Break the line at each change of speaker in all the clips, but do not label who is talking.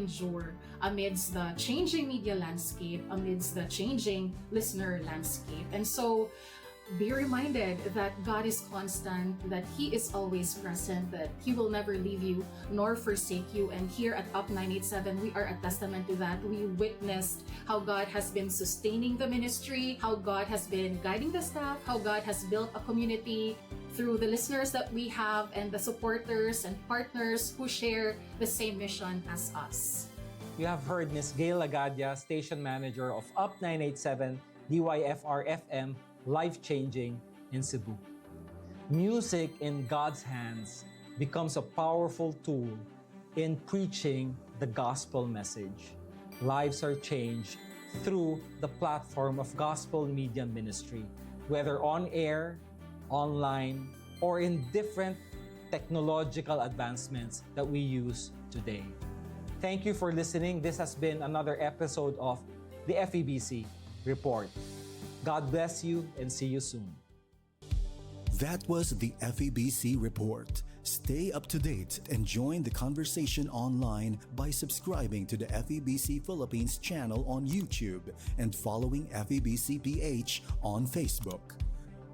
endure amidst the changing media landscape, amidst the changing listener landscape. And so, be reminded that God is constant, that He is always present, that He will never leave you nor forsake you. And here at Up 987, we are a testament to that. We witnessed how God has been sustaining the ministry, how God has been guiding the staff, how God has built a community through the listeners that we have and the supporters and partners who share the same mission as us.
You have heard Ms. Gail Lagadia, Station Manager of Up 987 DYFR-FM, life-changing in Cebu. Music in God's hands becomes a powerful tool in preaching the gospel message. Lives are changed through the platform of gospel media ministry, whether on air, online, or in different technological advancements that we use today. Thank you for listening. This has been another episode of the FEBC Report. God bless you and see you soon.
That was the FEBC Report. Stay up to date and join the conversation online by subscribing to the FEBC Philippines channel on YouTube and following FEBC PH on Facebook.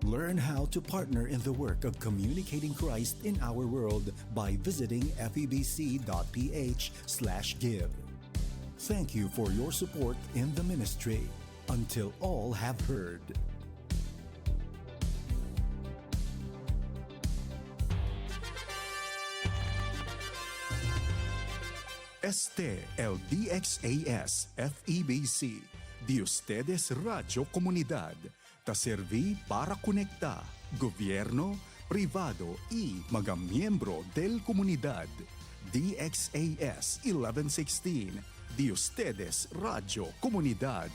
Learn how to partner in the work of communicating Christ in our world by visiting febc.ph/give. Thank you for your support in the ministry. Until all have heard. Este el DXAS FEBC, de ustedes Radio Comunidad, ta serví para conectar gobierno, privado y mga miembro del comunidad. DXAS 1116, de ustedes Radio Comunidad.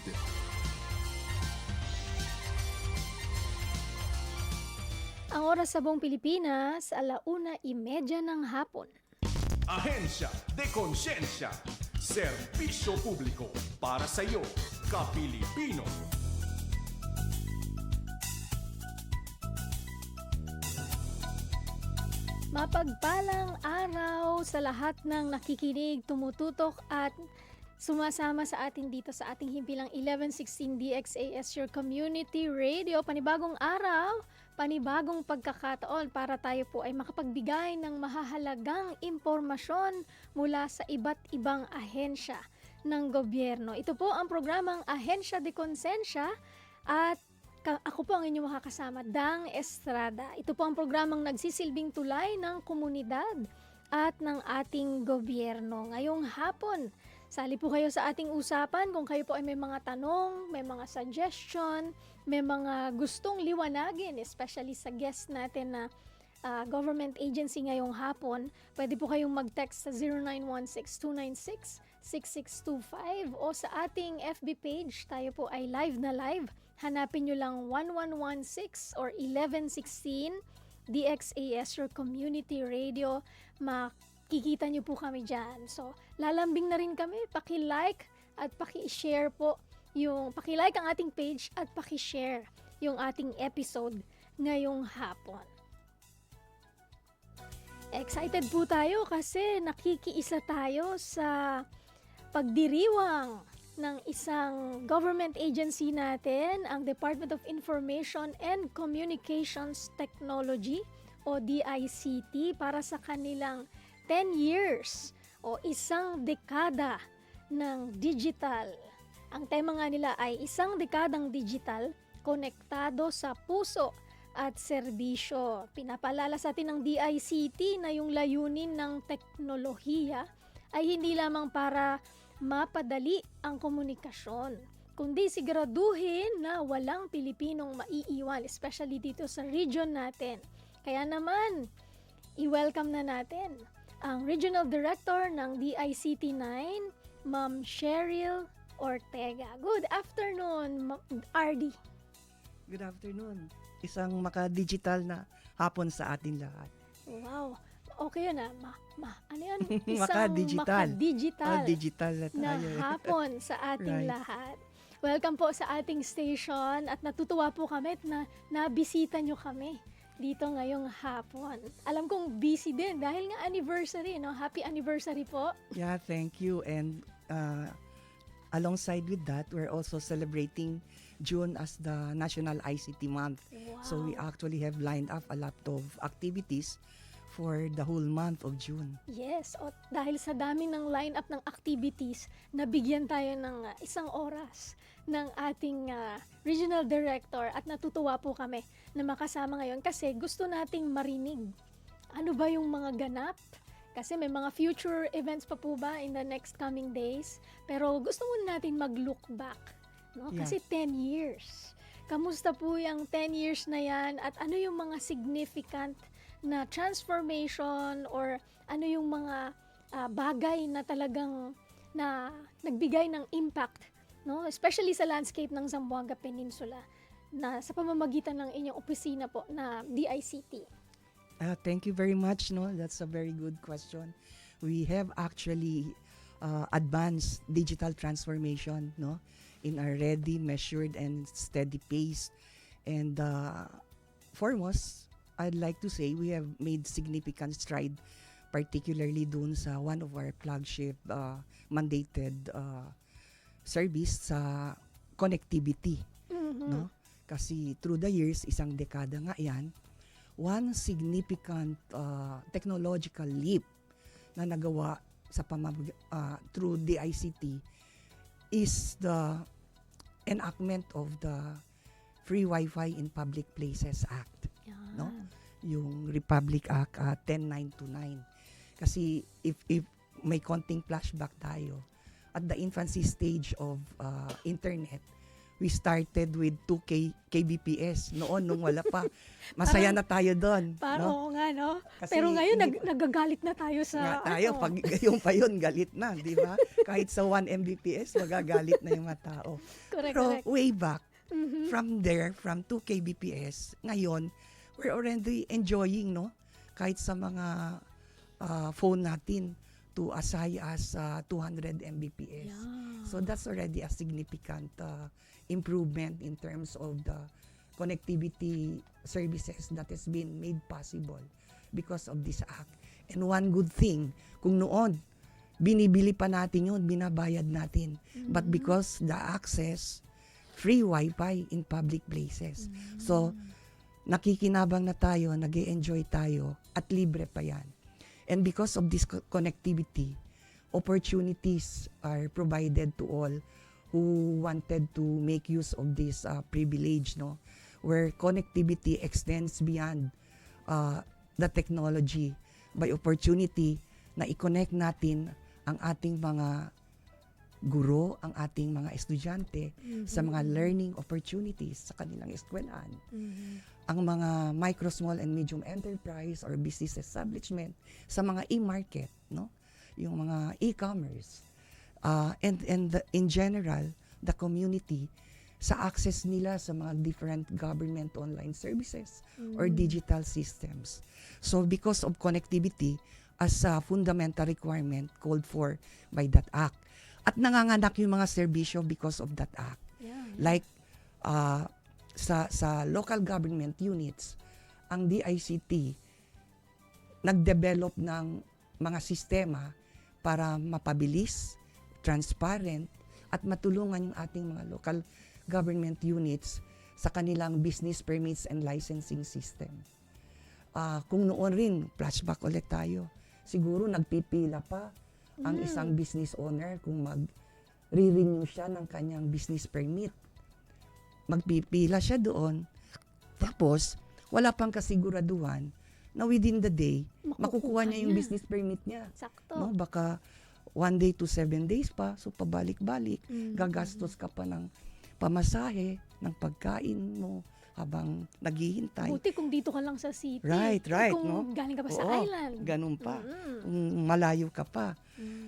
Ang oras sa buong Pilipinas, 1:30 ng hapon.
Ahensya de Konsensya, serbisyo publiko para sa iyo, ka-Pilipino.
Mapagpalang araw sa lahat ng nakikinig, tumututok at sumasama sa atin dito sa ating himpilang 1116 DXAS, your community radio. Panibagong araw, panibagong pagkakataon para tayo po ay makapagbigay ng mahahalagang impormasyon mula sa iba't ibang ahensya ng gobyerno. Ito po ang programang Ahensya de Konsensya at ako po ang inyong makakasama, Dang Estrada. Ito po ang programang nagsisilbing tulay ng komunidad at ng ating gobyerno. Ngayong hapon, sali po kayo sa ating usapan kung kayo po ay may mga tanong, may mga suggestion, may mga gustong liwanagin, especially sa guest natin na government agency ngayong hapon. Pwede po kayong mag-text sa 0916-296-6625 o sa ating FB page. Tayo po ay live na live. Hanapin nyo lang 1116 or 1116 DXAS, your community radio. Makikita nyo po kami dyan. So, lalambing na rin kami. Paki-like at paki-share po paki-like ang ating page at paki-share yung ating episode ngayong hapon. Excited po tayo kasi nakikiisa tayo sa pagdiriwang ng isang government agency natin, ang Department of Information and Communications Technology o DICT, para sa kanilang 10 years o isang dekada ng digital. Ang tema nga nila ay isang dekadang digital, konektado sa puso at serbisyo. Pinapalala sa atin ng DICT na yung layunin ng teknolohiya ay hindi lamang para mapadali ang komunikasyon, kundi siguraduhin na walang Pilipinong maiiwan, especially dito sa region natin. Kaya naman, i-welcome na natin ang Regional Director ng DICT 9, Ma'am Cheryl Ortega. Good afternoon, RD.
Good afternoon. Isang maka-digital na hapon sa atin lahat.
Wow. Okay yun ano yun?
Maka-digital.
Maka-digital
Na
na
tayo.
hapon sa ating
Right.
lahat. Welcome po sa ating station at natutuwa po kami na nabisita nyo kami dito ngayong hapon. Alam kong busy din dahil nga anniversary, no? Happy anniversary po.
Yeah, thank you. And alongside with that, we're also celebrating June as the National ICT Month.
Wow.
So we actually have lined up a lot of activities for the whole month of June.
Yes, o dahil sa dami ng lineup ng activities, nabigyan tayo ng isang oras ng ating regional director at natutuwa po kami na makasama ngayon kasi gusto nating marinig ano ba yung mga ganap. Kasi may mga future events pa po ba in the next coming days. Pero gusto muna natin mag-look back. No?
Yeah.
Kasi 10 years. Kamusta po yung 10 years na yan at ano yung mga significant na transformation or ano yung mga bagay na talagang na nagbigay ng impact, no? Especially sa landscape ng Zamboanga Peninsula na sa pamamagitan ng inyong opisina po na DICT.
Thank you very much. No, that's a very good question. We have actually advanced digital transformation, no, in a ready, measured, and steady pace. And foremost, I'd like to say we have made significant stride, particularly dun sa one of our flagship mandated service sa connectivity, no? Kasi through the years, isang dekada nga yan, one significant technological leap na nagawa sa through the ICT is the enactment of the Free Wi-Fi in Public Places Act. No? Yung Republic Act 10929. Kasi if may konting flashback tayo, at the infancy stage of internet, we started with 2 kbps noon nung wala pa. Masaya na tayo doon.
Parang
no?
oo nga, no?
Kasi
Pero ngayon,
hindi-
nagagalit na tayo sa...
Nga tayo, pag yung pa yun, galit na, di ba? Kahit sa 1 Mbps, magagalit na yung mga tao.
correct,
Pero
correct.
way back, from there, from 2 kbps, ngayon, we're already enjoying, no? Kahit sa mga phone natin to as high as 200 Mbps.
Yeah.
So that's already a significant improvement in terms of the connectivity services that has been made possible because of this act. And one good thing, kung noon, binibili pa natin yun, binabayad natin. But because the access, free Wi-Fi in public places. So, nakikinabang na tayo, nag-e-enjoy tayo, at libre pa yan. And because of this connectivity, opportunities are provided to all who wanted to make use of this privilege, no? Where connectivity extends beyond the technology by opportunity na i-connect natin ang ating mga guro, ang ating mga estudyante sa mga learning opportunities sa kanilang eskwelahan. Ang mga micro, small, and medium enterprise or business establishment sa mga e-market, no? Yung mga e-commerce. In general, the community sa access nila sa mga different government online services or digital systems. So because of connectivity as a fundamental requirement called for by that act. At nanganganak yung mga serbisyo because of that act.
Yeah.
Like sa local government units, ang DICT nag-develop ng mga sistema para mapabilis, transparent, at matulungan yung ating mga local government units sa kanilang business permits and licensing system. Kung noon rin, flashback ulit tayo, siguro nagpipila pa ang isang business owner kung mag-renew siya ng kanyang business permit. Magpipila siya doon, tapos wala pang kasiguraduhan na within the day, makukuha niya yung
niya.
business permit niya.
Sakto.
No? Baka 1 day to 7 days pa, so pabalik-balik, gagastos ka pa ng pamasahe, ng pagkain mo habang naghihintay.
Buti kung dito ka lang sa city.
Right,
Kung
no?
galing ka pa sa
Oo,
island.
ganun pa.
Mm.
Kung malayo ka pa.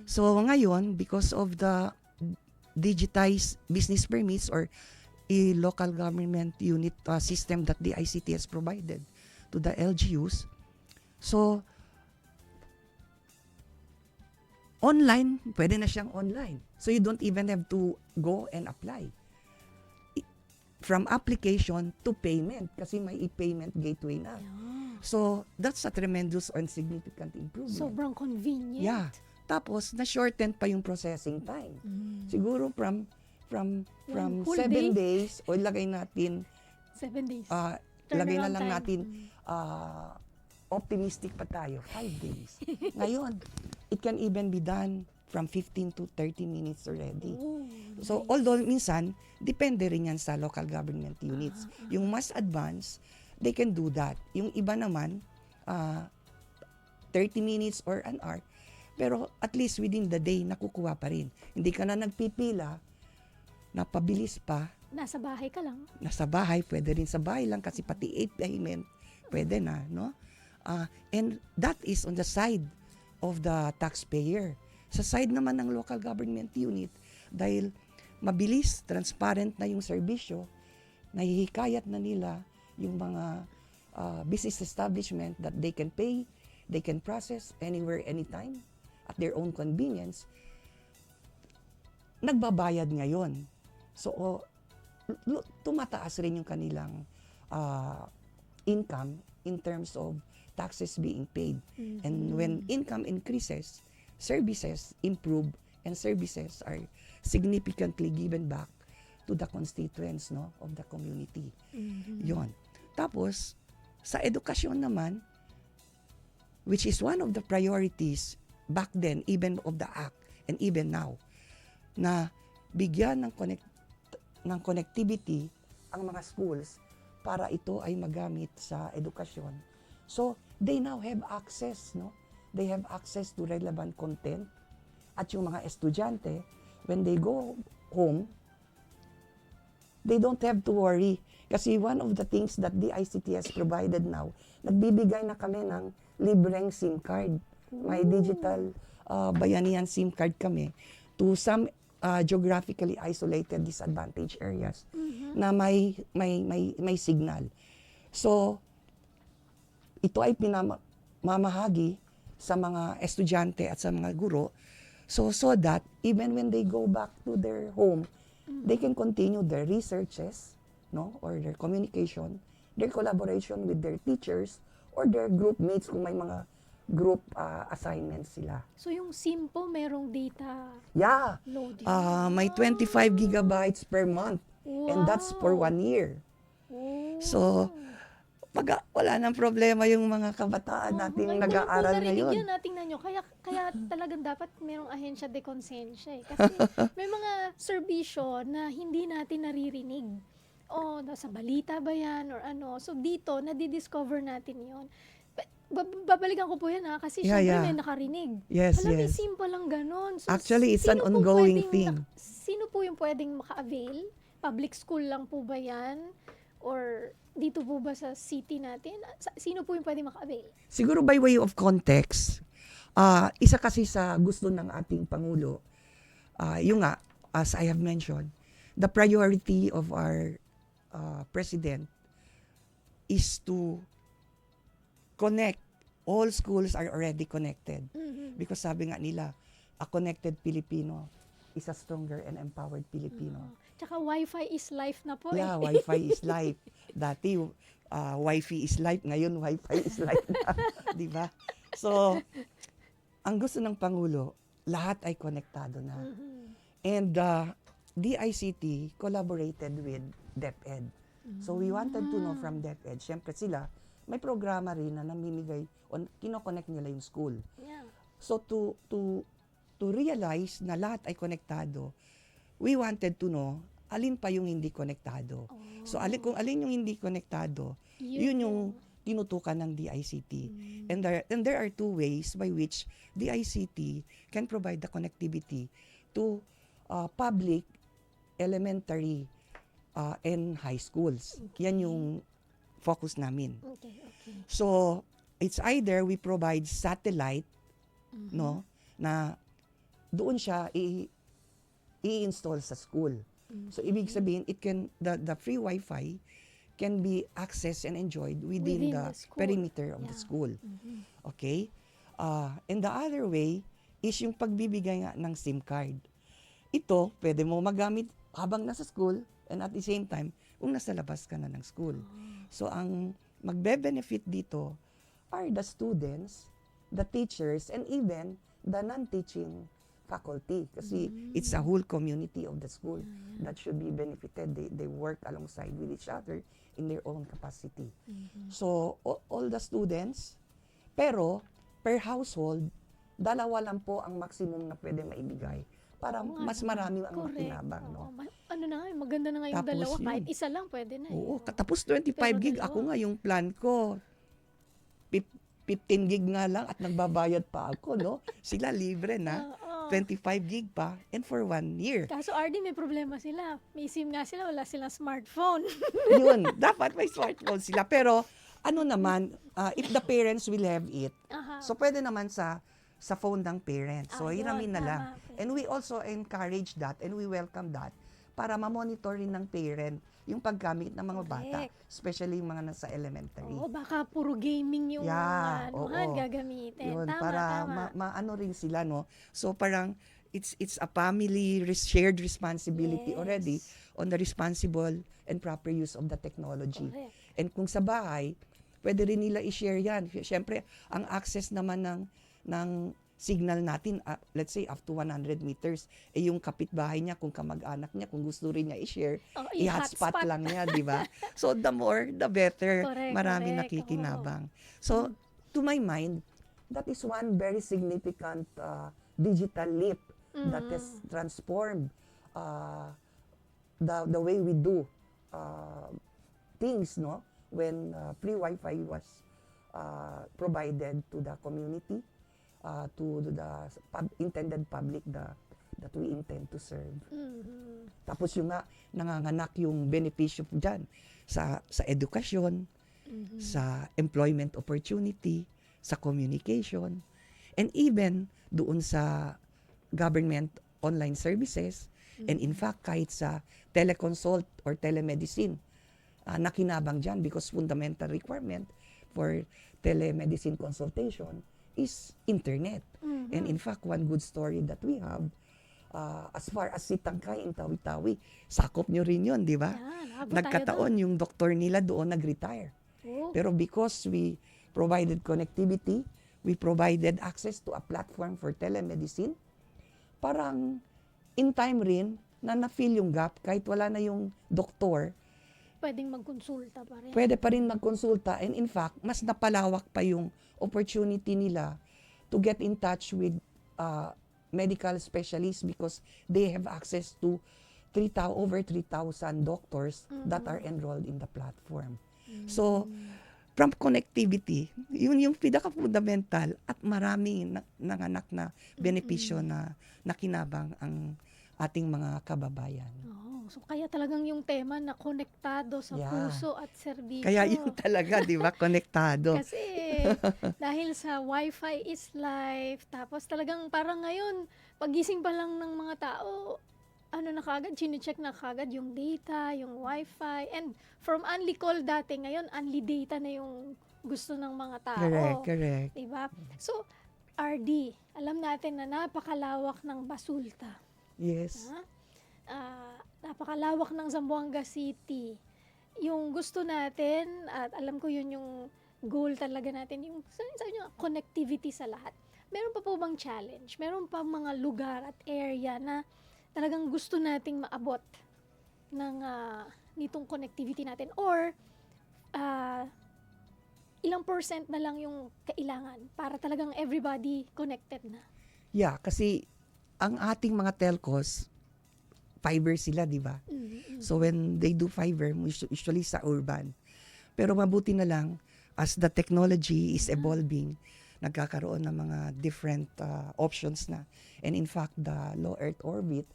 So ngayon, because of the digitized business permits or a local government unit system that the ICT has provided to the LGUs, so online, pwede na siyang online. So you don't even have to go and apply. from application to payment kasi may e-payment gateway na. So, that's a tremendous and significant improvement.
Sobrang convenient.
Yeah. Tapos, na-shorten pa yung processing time. Siguro from
Full
7
day?
days, o ilagay natin,
7 days.
lagay na
Turnaround
lang
time.
natin, optimistic pa tayo, 5 days. Ngayon, it can even be done from 15 to 30 minutes already.
Oh,
So, although minsan, depende rin yan sa local government units. Yung mas advanced, they can do that. Yung iba naman, 30 minutes or an hour. Pero at least within the day, nakukuha pa rin. Hindi ka na nagpipila, napabilis pa,
nasa bahay ka lang.
nasa bahay, pwede rin sa bahay lang kasi pati payment, pwede na, no? And that is on the side of the taxpayer. Sa side naman ng local government unit, dahil mabilis, transparent na yung serbisyo, nahihikayat na nila yung mga business establishment that they can pay, they can process anywhere, anytime, at their own convenience, nagbabayad ngayon. So, tumataas rin yung kanilang income in terms of taxes being paid. And when income increases, services improve and services are significantly given back to the constituents, no, of the community. Yon. Tapos, sa edukasyon naman, which is one of the priorities back then, even of the Act, and even now, na bigyan ng connectivity ang mga schools para ito ay magamit sa edukasyon. So, they now have access, no? They have access to relevant content. At yung mga estudyante, when they go home, they don't have to worry. Kasi one of the things that DICT has provided now, nagbibigay na kami ng libreng SIM card. May digital bayanihan SIM card kami to some geographically isolated disadvantaged areas na may signal. So, ito ay pinamamahagi sa mga estudyante at sa mga guro so that even when they go back to their home, they can continue their researches, no, or their communication, their collaboration with their teachers or their group mates kung may mga group assignments sila.
So yung SIM po, merong data
Yeah.
loading.
May 25 gigabytes per month. And that's for 1 year.
Oh.
So, pag wala nang problema yung mga kabataan natin nag-aaral ngayon.
Yan, tingnan nyo. Kaya talagang dapat merong ahensya de konsensya eh. Kasi may mga serbisyo na hindi natin naririnig. O, sa balita ba yan or ano. So dito, nadidiscover natin yon. Babalikan ko po yan kasi syempre may nakarinig.
Yes,
Alam, may
yes.
simple lang ganun. So,
Actually, it's an
sino po
ongoing
pwedeng
thing.
Sino po yung pwedeng maka-avail? Public school lang po ba yan? Or dito po ba sa city natin? Sino po yung pwedeng maka-avail?
Siguro by way of context, isa kasi sa gusto ng ating Pangulo, yung nga, as I have mentioned, the priority of our President is to connect. All schools are already connected. Because sabi nga nila, a connected Filipino is a stronger and empowered Filipino.
Tsaka Wi-Fi is life na po
Yeah,
eh.
Wi-Fi is life. Dati, Wi-Fi is life. Ngayon, Wi-Fi is life na. Di ba? So, ang gusto ng Pangulo, lahat ay konektado na. And DICT collaborated with DepEd. So, we wanted to know from DepEd. Siyempre sila, may programa rin na namimigay, kinoconnect nila yung school.
Yeah.
So, to realize na lahat ay konektado, we wanted to know alin pa yung hindi konektado. So, kung alin yung hindi konektado, yun yung tinutukan ng DICT. And there are two ways by which DICT can provide the connectivity to public, elementary, and high schools. Yan yung focus namin.
Okay.
So, it's either we provide satellite, no, na doon siya i-install sa school. So, ibig sabihin, the free Wi-Fi can be accessed and enjoyed within the
the school.
perimeter of the school. Okay? And the other way is yung pagbibigay nga ng SIM card. Ito, pwede mo magamit habang nasa school and at the same time, kung nasa labas ka na ng school. So ang magbe-benefit dito are the students, the teachers, and even the non-teaching faculty. Kasi it's a whole community of the school that should be benefited. They work alongside with each other in their own capacity. So all the students, pero per household, 2 lang po ang maximum na pwede maibigay para mas marami ang makinabang. No?
Ano na nga, maganda na nga yung
Tapos
dalawa.
yun.
Kahit isa lang, pwede na.
Oo, tapos 25
Pero
gig.
dalawa.
Ako nga, yung plan ko, 15 gig nga lang at nagbabayad pa ako, no? Sila libre na, 25 gig pa, and for 1 year.
Kaso RD, may problema sila. May SIM nga sila, wala silang smartphone.
Yun, dapat may smartphone sila. Pero, ano naman, if the parents will have it, so pwede naman sa phone ng parents. So, hiramin na lang.
Tama.
And we also encourage that and we welcome that para ma-monitor rin ng parent yung paggamit ng mga bata,
Correct.
especially yung mga nasa elementary.
Oo, baka puro gaming yung
Yeah,
mga
oo.
gagamitin.
Yun,
Tama,
para
tama.
maano rin sila, no? So parang it's a family shared responsibility
Yes.
already on the responsible and proper use of the technology.
Correct.
And kung sa bahay, pwede rin nila i-share yan. Siyempre, ang access naman ng signal natin, let's say up to 100 meters, yung kapitbahay niya, kung kamag-anak niya, kung gusto rin niya i-share, i-hotspot lang niya, di ba? So the more, the better.
Correct,
Marami
correct.
nakikinabang. So, to my mind, that is one very significant digital leap that has transformed the way we do things, no? When free Wi-Fi was provided to the community, to the intended public that we intend to serve. Tapos yung nga, nanganganak yung benepisyo dyan sa edukasyon, sa employment opportunity, sa communication, and even doon sa government online services, and in fact, kahit sa teleconsult or telemedicine, nakinabang dyan because fundamental requirement for telemedicine consultation is internet. And in fact, one good story that we have, as far as si Tangkay in Tawi-Tawi, sakop nyo rin yun, di ba?
Yan, abot tayo
Nagkataon yung doktor nila doon nag-retire.
Oh.
Pero because we provided connectivity, we provided access to a platform for telemedicine, parang in time rin na na-fill yung gap kahit wala na yung doktor,
Pwedeng magkonsulta pa rin.
pwede pa rin magkonsulta, and in fact, mas napalawak pa yung opportunity nila to get in touch with medical specialists because they have access to over 3,000 doctors that are enrolled in the platform. So, from connectivity, yun yung pinaka-fundamental at maraming nanganak na benepisyo na nakinabang ang ating mga kababayan.
So kaya talagang yung tema na konektado sa
Yeah.
puso at serbisyo.
Kaya yun talaga, di ba, konektado.
Kasi dahil sa Wi-Fi is life, tapos talagang parang ngayon, pagising pa lang ng mga tao, ano na kagad, chine-check na kagad yung data, yung Wi-Fi, and from only call dati, ngayon only data na yung gusto ng mga tao.
Correct.
Diba? So, RD, alam natin na napakalawak ng Basulta.
Yes.
Napakalawak ng Zamboanga City. Yung gusto natin, at alam ko yun yung goal talaga natin, yung sabi nyo, connectivity sa lahat. Meron pa po bang challenge? Meron pa mga lugar at area na talagang gusto nating maabot ng nitong connectivity natin? Or ilang % na lang yung kailangan para talagang everybody connected na?
Yeah, kasi ang ating mga telcos, fiber sila, di ba? So when they do fiber, usually sa urban. Pero mabuti na lang, as the technology is evolving, nagkakaroon ng mga different options na. And in fact, the low Earth orbit,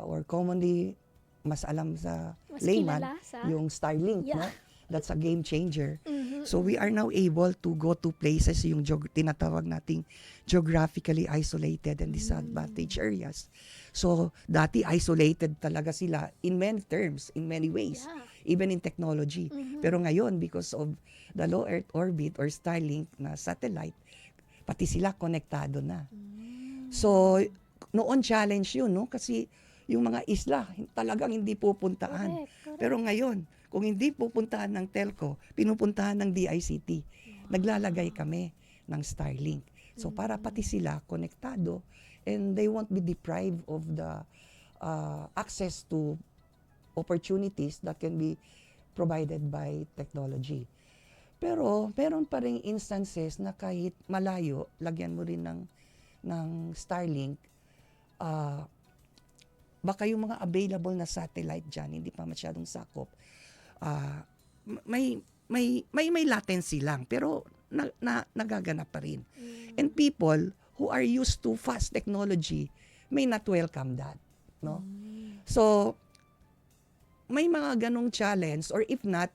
or commonly, mas alam sa
Mas
layman,
kilala sa-
yung Starlink,
Yeah.
no? That's a game changer. So we are now able to go to places, yung tinatawag nating geographically isolated and disadvantaged areas. So dati isolated talaga sila in many terms, in many ways, even in technology. Pero ngayon, because of the low Earth orbit or Starlink na satellite, pati sila konektado na. So noon challenge yun, no? Kasi yung mga isla, talagang hindi pupuntahan.
Correct.
Pero ngayon, kung hindi pupuntahan ng telco, pinupuntahan ng DICT. Naglalagay kami ng Starlink. So para pati sila konektado and they won't be deprived of the access to opportunities that can be provided by technology. Pero meron pa ring instances na kahit malayo, lagyan mo rin ng Starlink, baka yung mga available na satellite dyan, hindi pa masyadong sakop, may latency lang, pero nagaganap pa rin. And people who are used to fast technology may not welcome that. No? So, may mga ganong challenge, or if not,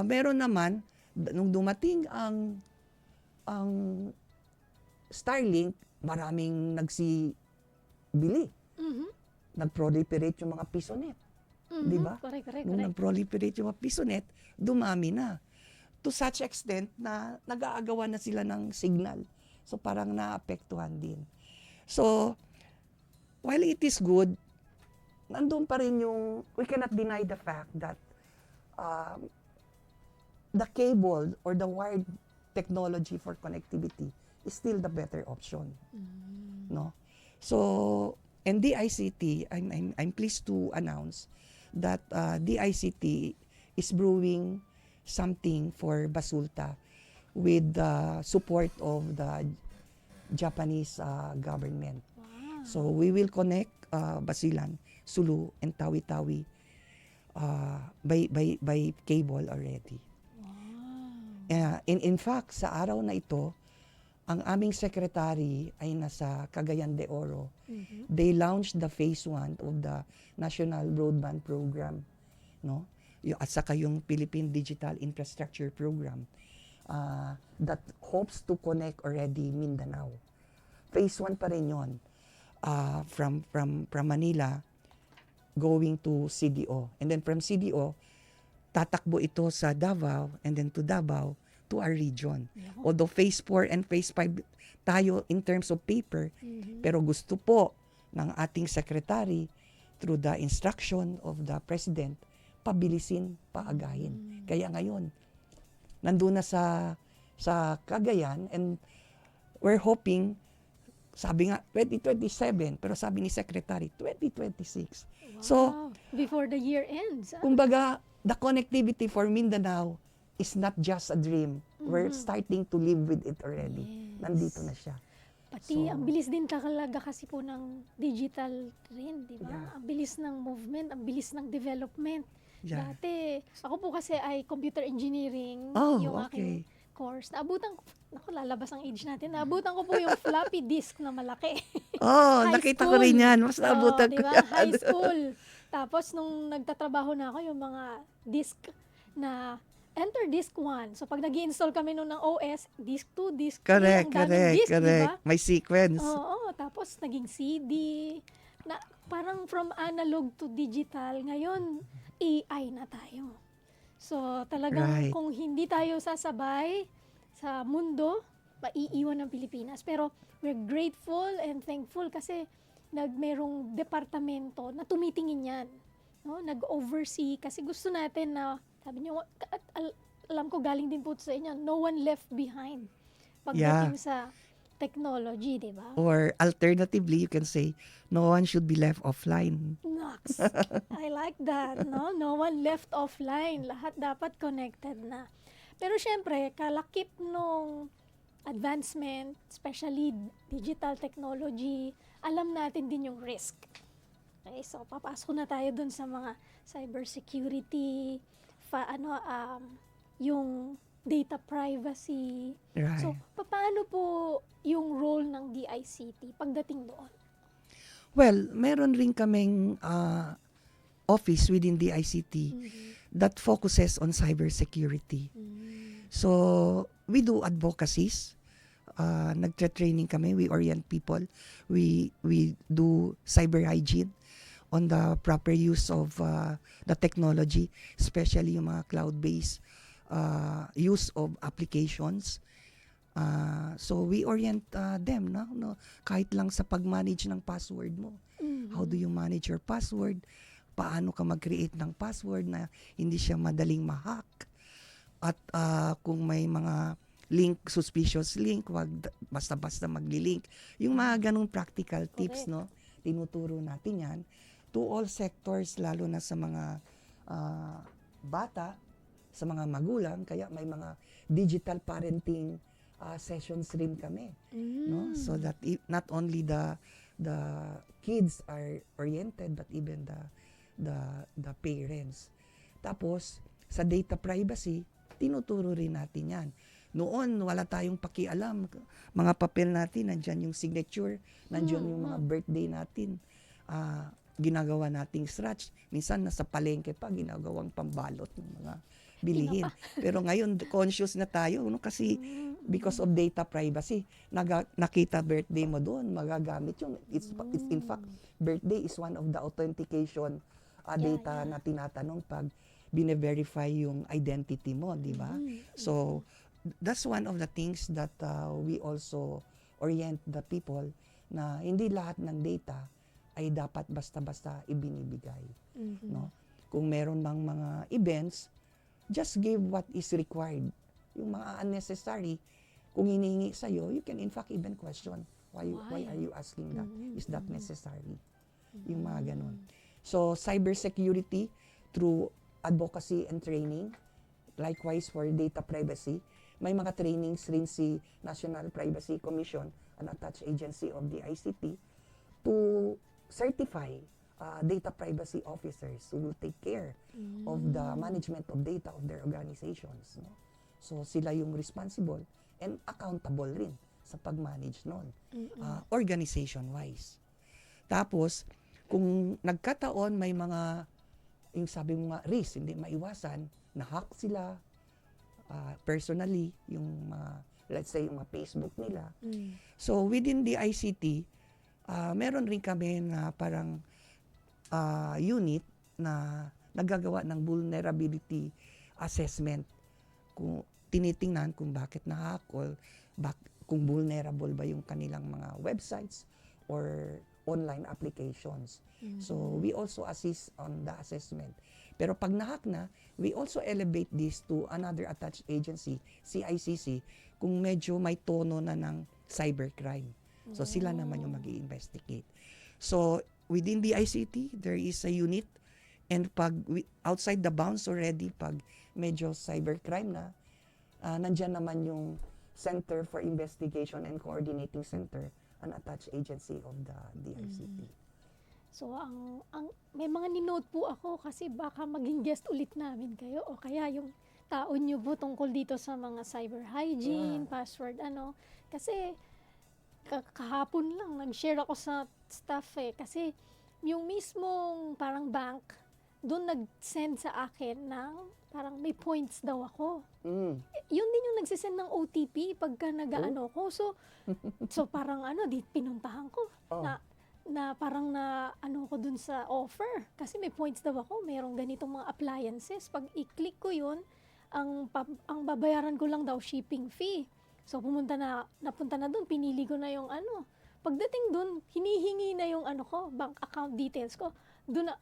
meron naman, nung dumating ang Starlink, maraming nagsibili. Nag-proliferate yung mga PisoNet. Di ba?
Correct.
Nung nag-proliferate yung mga PisoNet, dumami na. To such extent na nag-aagawa na sila ng signal. So parang naapektuhan din. So, while it is good, nandun pa rin yung, we cannot deny the fact that the cable or the wired technology for connectivity is still the better option. No? So, and DICT, I'm pleased to announce that DICT is brewing something for Basulta with the support of the Japanese government.
Wow.
So we will connect Basilan, Sulu, and Tawi-Tawi by cable already.
Wow.
In fact, sa araw na ito, ang aming secretary ay nasa Cagayan de Oro. They launched the phase 1 of the National Broadband Program, no? At saka yung Philippine Digital Infrastructure Program that hopes to connect already Mindanao. Phase 1 pa rin yun. From Manila going to CDO. And then from CDO, tatakbo ito sa Davao, and then to Davao, to our region.
Yeah.
Although phase 4 and phase 5 tayo in terms of paper, pero gusto po ng ating secretary through the instruction of the president, pabilisin, paagahin. Kaya ngayon, nandun na sa Cagayan, and we're hoping, sabi nga 2027, pero sabi ni secretary 2026.
Wow.
So,
Before the year ends.
kumbaga, the connectivity for Mindanao is not just a dream. We're starting to live with it already.
Yes.
Nandito na siya.
Pati
So,
ang bilis din talaga kasi po ng digital trend, di ba?
Yeah.
Ang bilis ng movement, ang bilis ng development.
Yeah.
Dati, ako po kasi ay computer engineering,
Oh,
yung
okay.
aking course. Naabutan ko, naku, lalabas ang age natin. Naabutan ko po yung floppy disk na malaki.
Oh,
High
nakita ko
school.
rin yan. Mas naabutan
Oo,
ko
di ba?
yan.
High school. Tapos nung nagtatrabaho na ako, yung mga disk na enter disk 1. So pag nag-i-install kami noon ng OS, disk 2, disk 3,
Correct,
ang daming disk, di ba?
May sequence.
Oo, tapos naging CD. Na, parang from analog to digital. Ngayon, AI na tayo. So talagang
Right.
kung hindi tayo sasabay sa mundo, maiiwan ng Pilipinas. Pero we're grateful and thankful kasi merong departamento na tumitingin yan. No? Nag-oversee kasi gusto natin na, sabi niyo, alam ko galing din po sa inyo, no one left behind pagdating sa technology, di ba?
Or alternatively, you can say, no one should be left offline.
Nox. I like that, no? No one left offline. Lahat dapat connected na. Pero syempre, kalakip nung advancement, especially digital technology, alam natin din yung risk. Okay, so papasok na tayo dun sa mga cybersecurity, yung data privacy.
Right.
So, paano po yung role ng DICT pagdating doon?
Well, meron rin kaming office within the ICT that focuses on cybersecurity. So, we do advocacies. Nagtre-training kami. We orient people. We do cyber hygiene on the proper use of the technology, especially yung mga cloud-based use of applications. So we orient them, no? Kahit lang sa pag-manage ng password mo. How do you manage your password? Paano ka mag-create ng password na hindi siya madaling ma-hack? At kung may mga suspicious link, wag basta-basta magli-link. Yung mga ganong practical tips, no? Tinuturo natin yan to all sectors, lalo na sa mga bata, sa mga magulang, kaya may mga digital parenting sessions rin kami, no? So that not only the kids are oriented, but even the parents. Tapos sa data privacy, tinuturo rin natin yan. Noon, wala tayong pakialam. Mga papel natin, nandyan yung signature, nandyan yung mga birthday natin. Ginagawa nating scratch. Minsan, nasa palengke pa, ginagawang pambalot ng mga bilihin. Pero ngayon, conscious na tayo, no? Kasi because of data privacy, nakita birthday mo doon, magagamit yun. It's in fact, birthday is one of the authentication data na tinatanong pag bine-verify yung identity mo, di ba? So, that's one of the things that we also orient the people na hindi lahat ng data ay dapat basta-basta ibinibigay. No? Kung meron bang mga events, just give what is required. Yung mga unnecessary, kung hinihingi sa'yo, you can in fact even question, why are you asking that? Is that necessary? Yung mga ganun. So, cybersecurity through advocacy and training, likewise for data privacy, may mga trainings rin si National Privacy Commission, an attached agency of the ICT, to certify data privacy officers who will take care of the management of data of their organizations. No? So sila yung responsible and accountable rin sa pag-manage nun, organization-wise. Tapos, kung nagkataon may mga, yung sabi mo nga, risk, hindi maiwasan, na-hack sila, personally, yung let's say, yung mga Facebook nila. So, within the ICT, meron rin kami na parang unit na nagagawa ng vulnerability assessment. Kung tinitingnan kung bakit na-hack or kung vulnerable ba yung kanilang mga websites or online applications. So, we also assist on the assessment. Pero pag na-hack na, we also elevate this to another attached agency, CICC, kung medyo may tono na ng cybercrime. So, sila naman yung mag-i-investigate. So, within the ICT, there is a unit, and pag outside the bounds already, pag medyo cybercrime na, nandyan naman yung Center for Investigation and Coordinating Center, an attached agency of the ICT.
So, may mga ninote po ako kasi baka maging guest ulit namin kayo o kaya yung taon nyo po tungkol dito sa mga cyber hygiene, password, Kasi, kahapon lang, nag-share ako sa staff kasi yung mismong parang bank, doon nag-send sa akin ng parang may points daw ako. Yun din yung nagsisend ng OTP pagka nag-ano ko. So parang di pinuntahan ko na parang ko dun sa offer. Kasi may points daw ako, merong ganitong mga appliances. Pag i-click ko yun, ang babayaran ko lang daw shipping fee. So napunta na dun, pinili ko na yung Pagdating dun, hinihingi na yung bank account details ko. Dun na,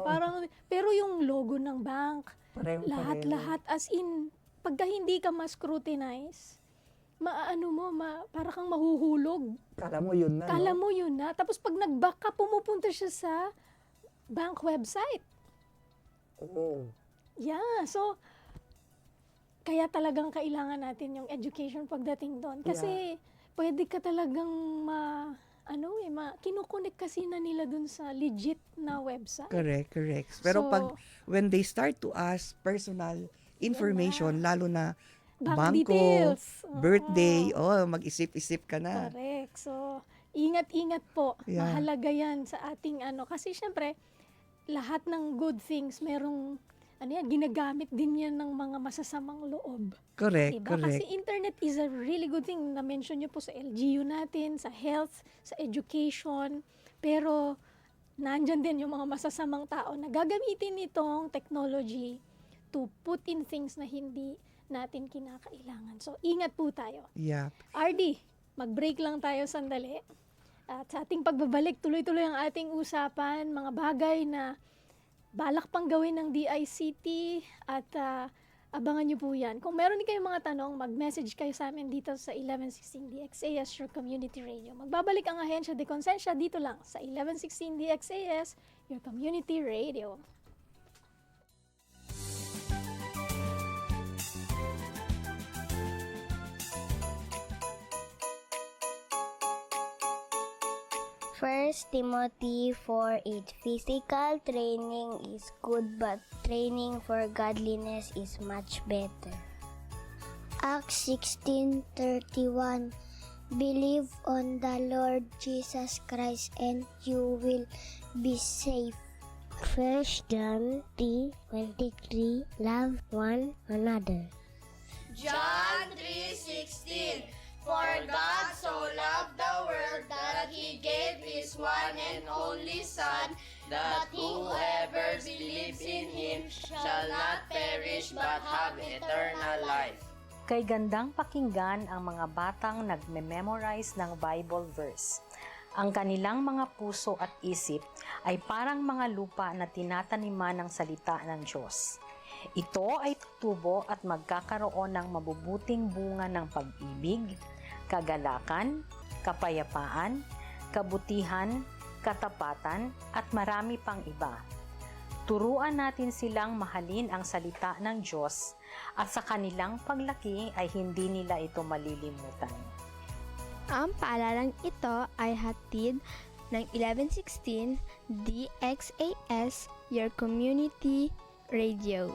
parang, pero yung logo ng bank, lahat as in, pagka hindi ka ma-scrutinize, para kang mahuhulog.
Kala mo yun na,
Kala mo yun na. Tapos pag nag-back ka, pumupunta siya sa bank website. Yeah, so, kaya talagang kailangan natin yung education pagdating doon. Kasi, pwede ka talagang kinukonek kasi na nila dun sa legit na website.
Correct. Pero when they start to ask personal information, lalo na
bank
bangko,
details,
birthday, mag-isip-isip ka na.
Correct. So, ingat-ingat po.
Yeah.
Mahalaga yan sa ating Kasi syempre, lahat ng good things, merong ginagamit din yan ng mga masasamang loob.
Correct.
Kasi internet is a really good thing. Na-mention nyo po sa LGU natin, sa health, sa education. Pero, nandyan din yung mga masasamang tao na gagamitin itong technology to put in things na hindi natin kinakailangan. So, ingat po tayo.
Yeah.
RD, mag-break lang tayo sandali. At sa ating pagbabalik, tuloy-tuloy ang ating usapan, mga bagay na balak pang gawin ng DICT at abangan nyo po yan. Kung meron din kayong mga tanong, mag-message kayo sa amin dito sa 1116 DXAS, your community radio. Magbabalik ang Ahensya de Konsensya dito lang sa 1116 DXAS, your community radio.
First Timothy 4:8. Physical training is good, but training for godliness is much better. Acts 16:31. Believe on the Lord Jesus Christ and you will be safe. 1 John 3:23. Love one another.
John 3:16. For God so loved the world that He gave His one and only Son, that whoever believes in Him shall not perish but have eternal life.
Kay gandang pakinggan ang mga batang nagme-memorize ng Bible verse. Ang kanilang mga puso at isip ay parang mga lupa na tinataniman ng salita ng Diyos. Ito ay tutubo at magkakaroon ng mabubuting bunga ng pag-ibig, kagalakan, kapayapaan, kabutihan, katapatan, at marami pang iba. Turuan natin silang mahalin ang salita ng Diyos at sa kanilang paglaki ay hindi nila ito malilimutan.
Ang paalalang ito ay hatid ng 1116 DXAS, your community radio.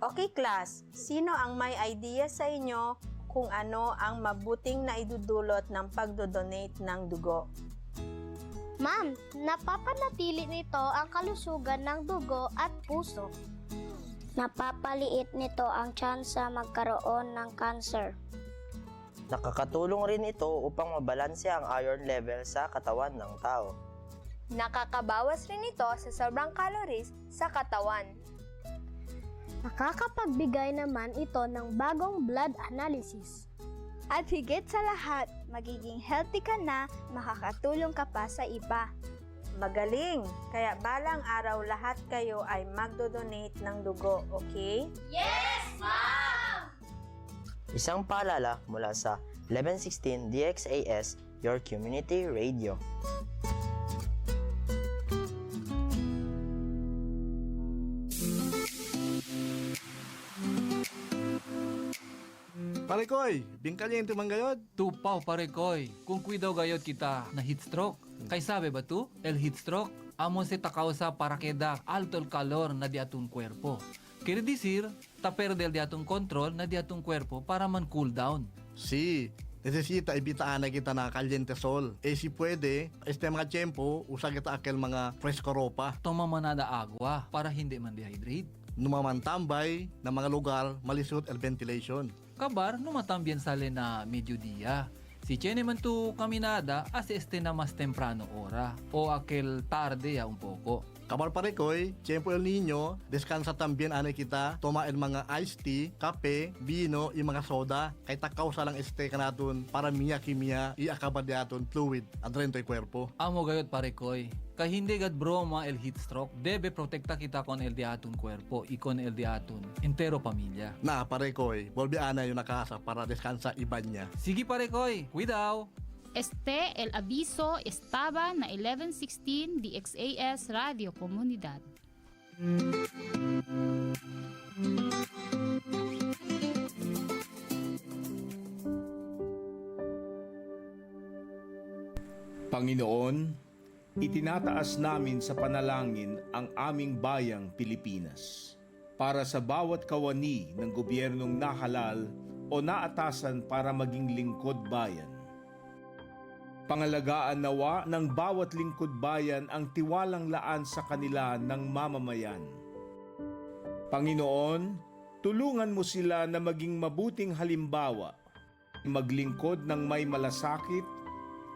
Okay class, sino ang may idea sa inyo kung ano ang mabuting naidudulot ng pagdodonate ng dugo?
Ma'am, napapanatili nito ang kalusugan ng dugo at puso. Napapaliit nito ang tsansa magkaroon ng cancer.
Nakakatulong rin ito upang mabalanse ang iron level sa katawan ng tao.
Nakakabawas rin ito sa sobrang calories sa katawan.
Nakakapagbigay naman ito ng bagong blood analysis.
At higit sa lahat, magiging healthy ka na, makakatulong ka pa sa iba.
Magaling! Kaya balang araw lahat kayo ay magdodonate ng dugo, okay?
Yes, Ma'am!
Isang paalala mula sa 1116 DXAS, your community radio.
Parekoy, bingkalyente man gayod.
Tupaw parekoy, kung kuidaw gayod kita na heat stroke. Kay sabi ba tu, el heat stroke, amon si takausa para queda alto el calor na di atong cuerpo. Quiere decir, ta perdel di atong control na di atong cuerpo para man cool down.
Si, necesita evitaan na kita na kalyente sol. Si pwede, mga tiyempo, usa kita akel mga fresco ropa.
Toma manada agua para hindi man dehydrate.
Numamantambay na mga lugar malisod el ventilation.
Kabar, numatambien sale na mediodía. Si tiene man tu caminada, hace na mas temprano hora o aquel tarde ya un poco.
Kabar parekoy, tiempo el niño, descansa también anay kita, toma el mga iced tea, kape, vino, y mga soda, kay takaw sa lang kanaton para miya kimia, iakabar diaton fluid, adrento y cuerpo.
Amo gayot parekoy. Kay hindi gad broma el heat stroke, debe protekta kita kon el diaton cuerpo y con el diaton entero pamilya.
Na parekoy, volvi anay yung nakasa para descansa iban niya.
Sige parekoy, cuidao!
El aviso estaba na 1116 DXAS Radio Comunidad.
Panginoon, itinataas namin sa panalangin ang aming bayang Pilipinas para sa bawat kawani ng gobyernong nahalal o naatasan para maging lingkod bayan. Pangalagaan nawa ng bawat lingkod bayan ang tiwalang laan sa kanila ng mamamayan. Panginoon, tulungan mo sila na maging mabuting halimbawa, maglingkod ng may malasakit,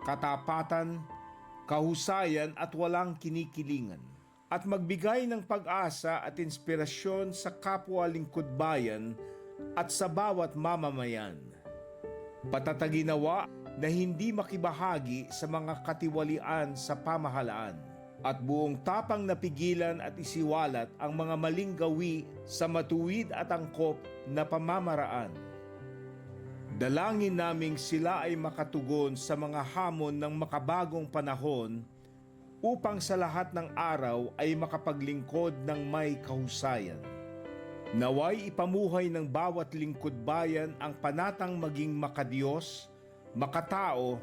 katapatan, kahusayan at walang kinikilingan, at magbigay ng pag-asa at inspirasyon sa kapwa lingkod bayan at sa bawat mamamayan. Patataginawa na hindi makibahagi sa mga katiwalian sa pamahalaan at buong tapang napigilan at isiwalat ang mga maling gawi sa matuwid at angkop na pamamaraan. Dalangin naming sila ay makatugon sa mga hamon ng makabagong panahon upang sa lahat ng araw ay makapaglingkod ng may kahusayan. Naway ipamuhay ng bawat lingkod bayan ang panatang maging makadiyos, makatao,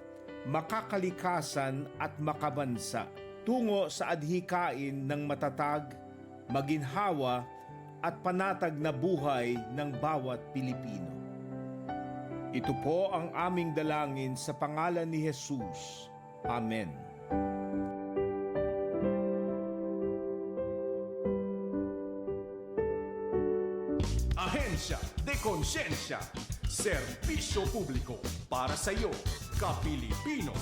makakalikasan at makabansa tungo sa adhikain ng matatag, maginhawa at panatag na buhay ng bawat Pilipino. Ito po ang aming dalangin sa pangalan ni Jesus. Amen.
Ahensya de Konsensya, serbisyo publiko para sa iyo, ka-Pilipino.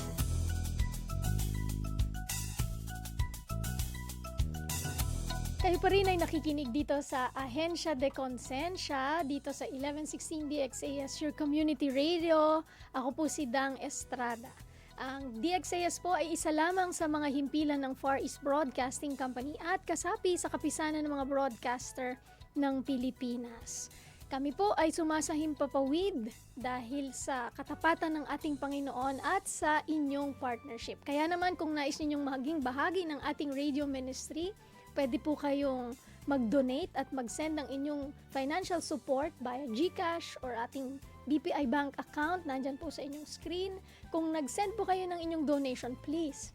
Kayo pa rin ay nakikinig dito sa Ahensya de Konsensya, dito sa 1116 DXAS, your community radio. Ako po si Dang Estrada. Ang DXAS po ay isa lamang sa mga himpilan ng Far East Broadcasting Company at kasapi sa kapisanan ng mga broadcaster ng Pilipinas. Kami po ay sumasahimpapawid dahil sa katapatan ng ating Panginoon at sa inyong partnership. Kaya naman kung nais ninyong maging bahagi ng ating radio ministry, pwede po kayong mag-donate at mag-send ng inyong financial support via GCash or ating BPI Bank account. Nandyan po sa inyong screen. Kung nag-send po kayo ng inyong donation, please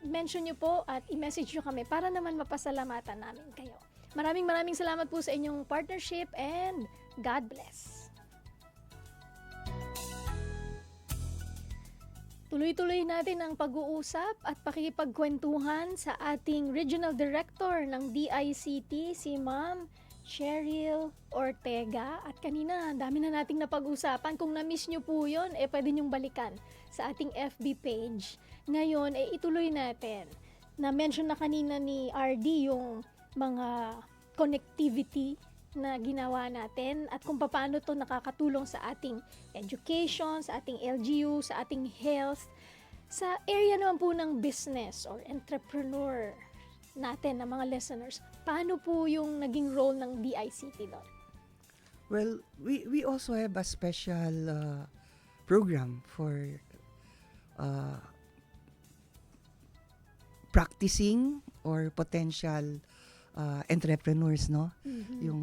mention nyo po at i-message nyo kami para naman mapasalamatan namin kayo. Maraming salamat po sa inyong partnership and God bless. Tuloy-tuloy natin ang pag-uusap at pakikipagkwentuhan sa ating Regional Director ng DICT, si Ma'am Cheryl Ortega. At kanina, dami na nating napag-usapan. Kung na-miss nyo po yun, pwede nyong balikan sa ating FB page. Ngayon, ituloy natin. Na-mention na kanina ni RD yung mga connectivity na ginawa natin at kung paano to nakakatulong sa ating education, sa ating LGU, sa ating health, sa area naman po ng business or entrepreneur natin, ng mga listeners. Paano po yung naging role ng DICT doon?
Well, we also have a special program for practicing or potential entrepreneurs, no?
Mhm.
Yung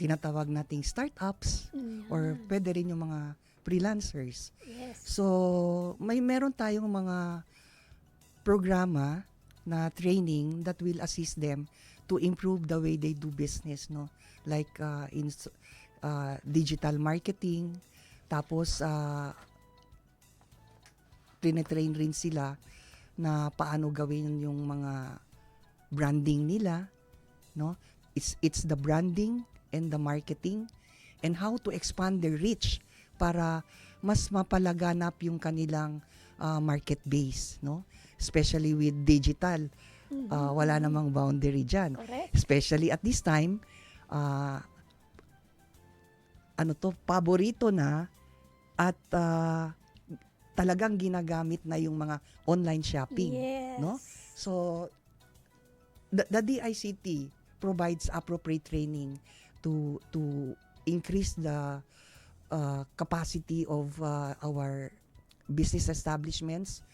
tinatawag nating startups or pwede rin yung mga freelancers.
Yes.
So, meron tayong mga programa na training that will assist them to improve the way they do business, no? Like in digital marketing, tapos tine-train rin sila na paano gawin yung mga branding nila, no? It's the branding and the marketing and how to expand their reach para mas mapalaganap yung kanilang market base, no? Especially with digital. Wala namang boundary dyan.
Correct.
Especially at this time, paborito na at talagang ginagamit na yung mga online shopping,
Yes.
no? So the DICT provides appropriate training to increase the capacity of our business establishments,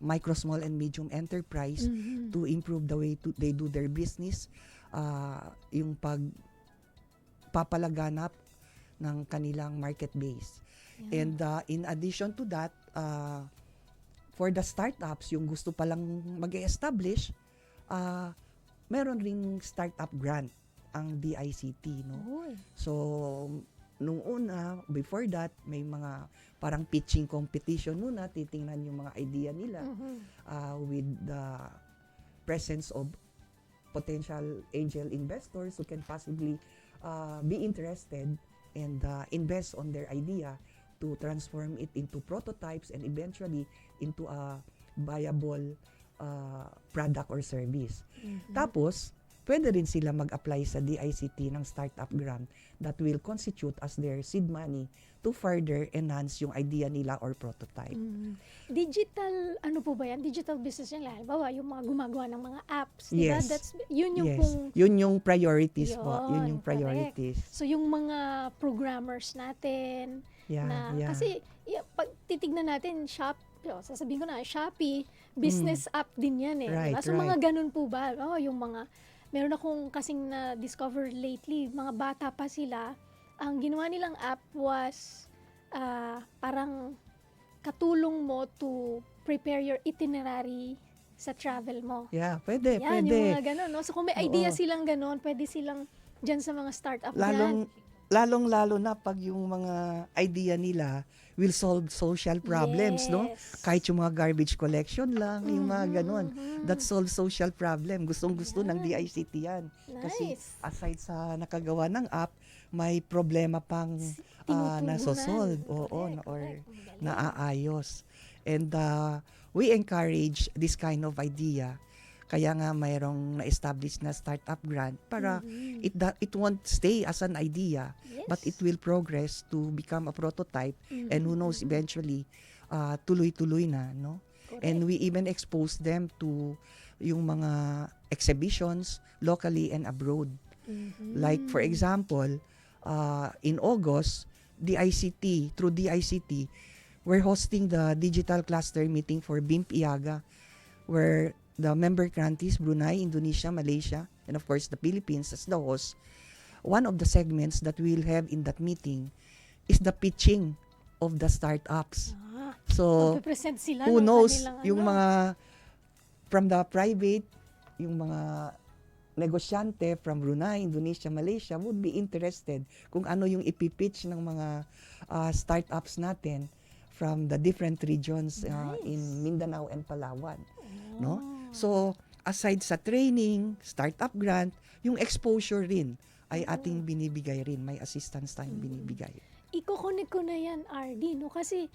micro, small, and medium enterprise to improve the way they do their business, yung pagpapalaganap ng kanilang market base.
Yeah.
And in addition to that, for the startups, yung gusto palang mag-establish, meron ring startup grant ang DICT, no?
Uy.
So, nung una, before that, may mga parang pitching competition muna, titingnan yung mga idea nila with the presence of potential angel investors who can possibly be interested and invest on their idea to transform it into prototypes and eventually into a viable product or service. Tapos, pwede rin sila mag-apply sa DICT ng startup grant that will constitute as their seed money to further enhance yung idea nila or prototype.
Digital, ano po ba yan? Digital business yan. Halimbawa, yung mga gumagawa ng mga apps. Diba?
Yes.
Yun yung
Yes.
pong...
Yun yung priorities po. Yun yung
correct.
priorities.
So, yung mga programmers natin, kasi pag titignan natin, sasabihin ko na, Shopee, business app din yan eh.
Right,
diba? So, mga ganun po ba? Yung mga, meron akong kasing na-discover lately, mga bata pa sila, ang ginawa nilang app was parang katulong mo to prepare your itinerary sa travel mo.
Yeah, pwede,
Yan,
pwede.
yung mga ganun. No? So, kung may idea silang ganun, pwede silang dyan sa mga startup brand.
Lalong-lalo na pag yung mga idea nila will solve social problems, no? Kahit yung mga garbage collection lang, yung mga ganun. That solves social problem. Gustong-gusto ng DICT yan. Kasi aside sa nakagawa ng app, may problema pang nasosolve or naaayos. And we encourage this kind of idea. Kaya nga mayroong na-establish na startup grant para it won't stay as an idea, but it will progress to become a prototype, and who knows, eventually tuloy-tuloy na, no? And we even expose them to yung mga exhibitions locally and abroad. Like for example, in August, through DICT, we're hosting the digital cluster meeting for BIMP IAGA, where the member countries, Brunei, Indonesia, Malaysia, and of course the Philippines as the host. One of the segments that we'll have in that meeting is the pitching of the startups. So,
sila
who knows, yung mga from the private, yung mga negosyante from Brunei, Indonesia, Malaysia would be interested kung ano yung ipipitch ng mga startups natin from the different regions in Mindanao and Palawan. No? So, aside sa training, startup grant, yung exposure rin ay ating binibigay rin. May assistance tayong binibigay.
Iko-connect ko na yan, RD, no? Kasi,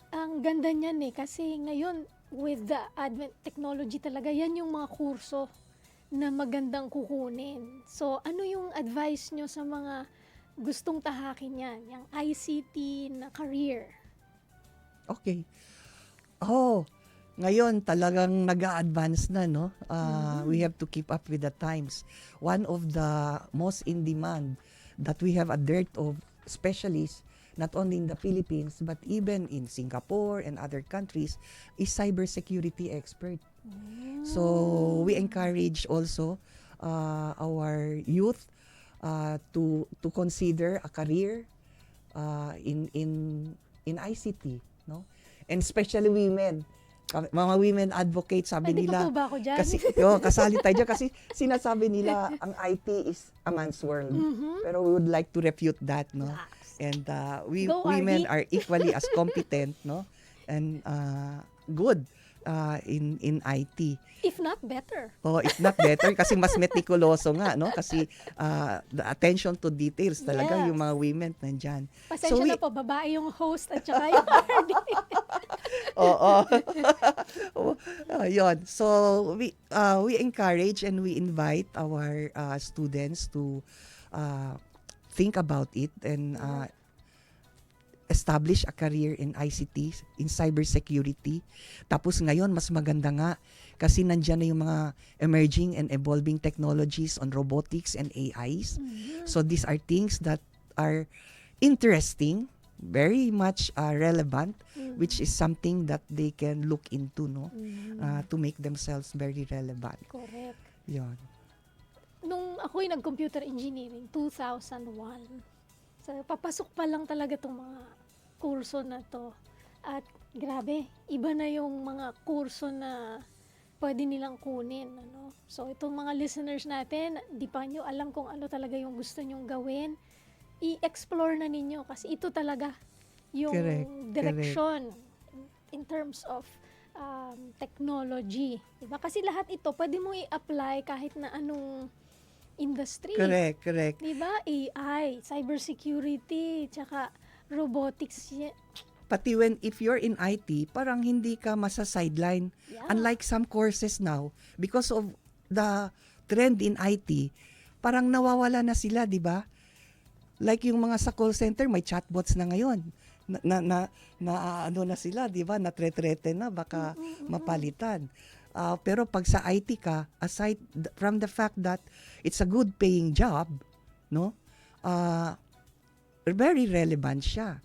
ang ganda niyan eh. Kasi ngayon, with the advent technology talaga, yan yung mga kurso na magandang kukunin. So, ano yung advice nyo sa mga gustong tahakin yan? Yung ICT na career?
Okay. Ngayon talagang nag-a-advance na, no? We have to keep up with the times. One of the most in demand that we have a dearth of specialists, not only in the Philippines, but even in Singapore and other countries, is cybersecurity expert. So we encourage also our youth to consider a career in ICT, no? And especially women. Mga women advocates, sabi
Pwede
nila.
Pa po ba ako dyan?
Kasi, kasali tayo dyan kasi sinasabi nila ang IT is a man's world. Pero we would like to refute that, no? And women are equally as competent, no? And good in IT.
If not better.
If not better, kasi mas metikuloso nga, no? Kasi the attention to details talaga yung mga women nandyan.
Pasensya na po, babae yung host at saka yung RD.
Yun. So we encourage and we invite our students to think about it and establish a career in ICT, in cybersecurity. Tapos ngayon, mas maganda nga kasi nandyan na yung mga emerging and evolving technologies on robotics and AIs. So these are things that are interesting, very much relevant, which is something that they can look into, no? To make themselves very relevant.
Correct.
Yun.
Nung ako'y nag-computer engineering, 2001, so, papasok pa lang talaga itong mga kurso na to. At grabe, iba na yung mga kurso na pwede nilang kunin. Ano? So, itong mga listeners natin, di pa nyo alam kung ano talaga yung gusto nyong gawin. I-explore na ninyo kasi ito talaga yung direction in terms of technology. Diba? Kasi lahat ito, pwede mo i-apply kahit na anong industry.
Correct.
Diba? AI, cybersecurity, tsaka robotics.
Pati if you're in IT, parang hindi ka masa-sideline.
Yeah.
Unlike some courses now, because of the trend in IT, parang nawawala na sila, di ba? Like yung mga sa call center, may chatbots na ngayon. Ano na sila, di ba? Natre-trete na, baka mapalitan. Pero pag sa IT ka, aside from the fact that it's a good paying job, no? Very relevant siya.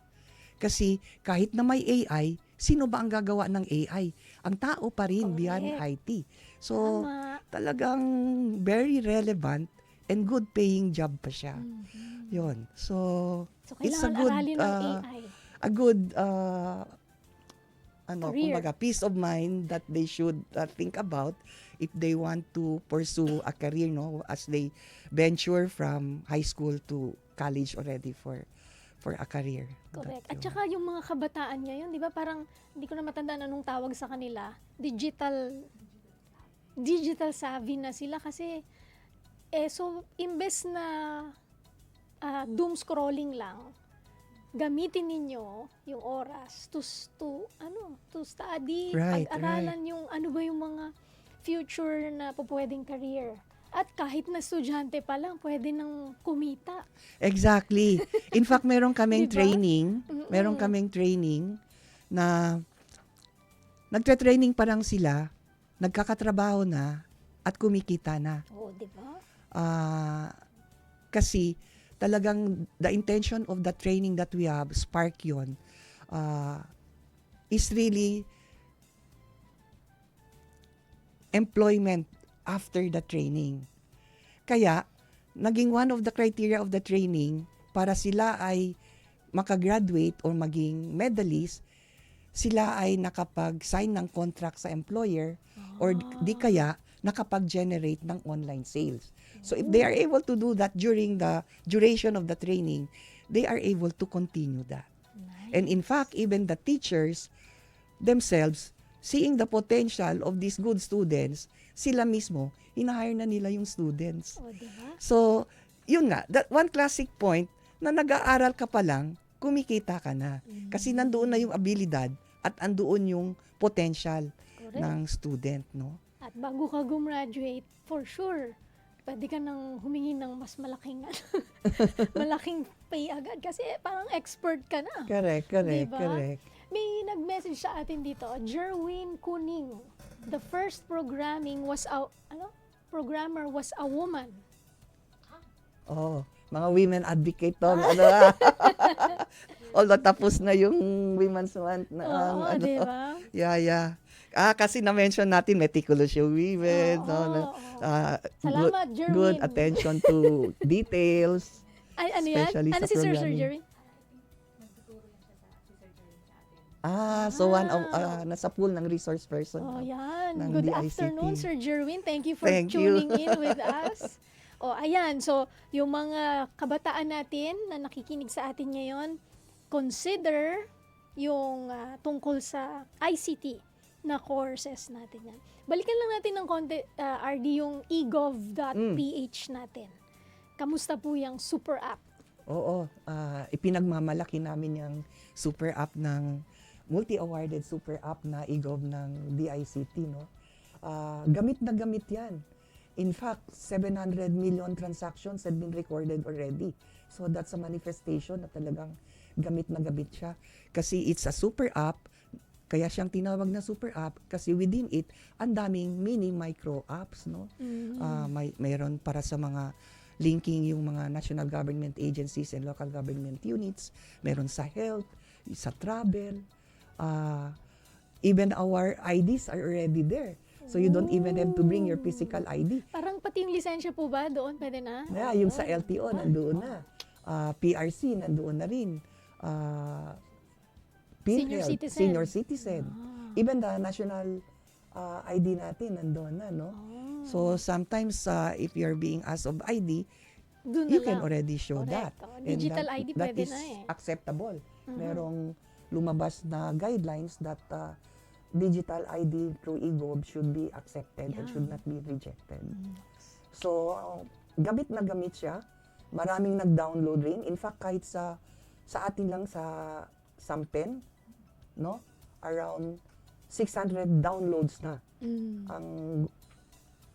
Kasi kahit na may AI, sino ba ang gagawa ng AI? Ang tao pa rin beyond IT. So, talagang very relevant and good paying job pa siya. Yun. So it's a good kumbaga, peace of mind that they should think about if they want to pursue a career, no, as they venture from high school to college already for a career.
Correct. At saka yung mga kabataan ngayon, di ba, parang hindi ko na matandaan anong tawag sa kanila, digital savvy na sila kasi so imbes na doom scrolling lang, gamitin ninyo yung oras to study, pag-aralan yung ano ba yung mga future na pwedeng career. At kahit na estudyante pa lang, pwede nang kumita.
Exactly. In fact, meron kaming
Diba?
training na nagtre-training pa lang sila, nagkakatrabaho na, at kumikita na.
Oo, di ba?
Kasi talagang the intention of the training that we have, Spark yun, is really employment after the training. Kaya, naging one of the criteria of the training para sila ay makagraduate or maging medalist, sila ay nakapag-sign ng contract sa employer or di kaya nakapag-generate ng online sales. So if they are able to do that during the duration of the training, they are able to continue that. Nice. And in fact, even the teachers themselves, seeing the potential of these good students, sila mismo, hinahire na nila yung students.
Diba?
So, yun nga, that one classic point na nag-aaral ka pa lang, kumikita ka na. Kasi nandoon na yung abilidad at andoon yung potential ng student, no?
At bago ka gumraduate, for sure, pwede ka nang humingi ng mas malaking pay agad kasi parang expert ka na.
Correct.
May nag-message sa atin dito, Jerwin Kuning. The first programmer was a woman.
Oh, mga women advocate to. Although tapos na yung Women's Month na
diba?
Yeah. Kasi na-mention natin meticulous yung women.
Salamat, Jerwin.
Good attention to details.
Ano yan? Ano si Sir Jerwin?
So one of nasa pool ng resource person.
Yan.
Ng
Good
DICT.
afternoon, Sir Jerwin. Thank you for tuning in with us. Ayan. So, yung mga kabataan natin na nakikinig sa atin ngayon, consider yung tungkol sa ICT na courses natin yan. Balikan lang natin ng konti, RD, yung egov.ph natin. Kamusta po yung super app?
Oo. Ipinagmamalaki namin yung super app ng multi-awarded super app na egov ng DICT, no? Gamit na gamit yan. In fact, 700 million transactions have been recorded already. So that's a manifestation na talagang gamit na gamit siya. Kasi it's a super app, kaya siyang tinawag na super app kasi within it, ang daming mini micro apps, no? Mayroon para sa mga linking yung mga national government agencies and local government units, meron sa health, sa travel, even our IDs are already there. So you don't even have to bring your physical ID.
Parang pati yung lisensya po ba doon? Pwede na?
Yeah, yung sa LTO, nandoon na. PRC, nandoon na rin. Senior citizen. Even the national ID natin, nandoon na, no? So sometimes, if you're being asked of ID, you can already show that.
Digital ID
that
pwede
is
na eh.
acceptable. Merong lumabas na guidelines that digital ID through eGov should be accepted and should not be rejected. So, gamit na gamit siya. Maraming nag-download rin. In fact, kahit sa atin lang sa Sampen, no? Around 600 downloads na ang